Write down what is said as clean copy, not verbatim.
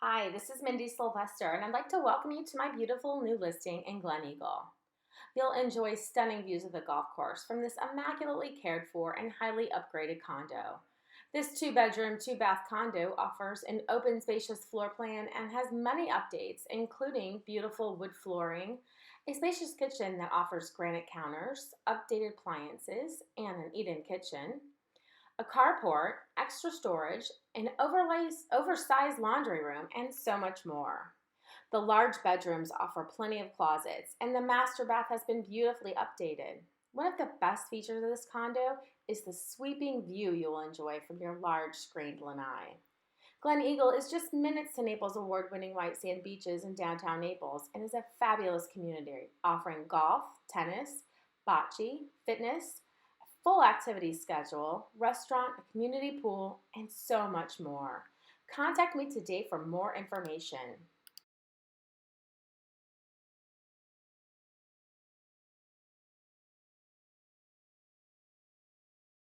Hi, this is Mindy Sylvester, and I'd like to welcome you to my beautiful new listing in Glen. You'll enjoy stunning views of the golf course from this immaculately cared for and highly upgraded condo. This two-bedroom, two-bath condo offers an open, spacious floor plan and has many updates, including beautiful wood flooring, a spacious kitchen that offers granite counters, updated appliances, and an eat-in kitchen, a carport, extra storage, an oversized laundry room, and so much more. The large bedrooms offer plenty of closets, and the master bath has been beautifully updated. One of the best features of this condo is the sweeping view you'll enjoy from your large screened lanai. Glen Eagle is just minutes to Naples' award-winning white sand beaches in downtown Naples and is a fabulous community offering golf, tennis, bocce, fitness, a full activity schedule, restaurant, a community pool, and so much more. Contact me today for more information.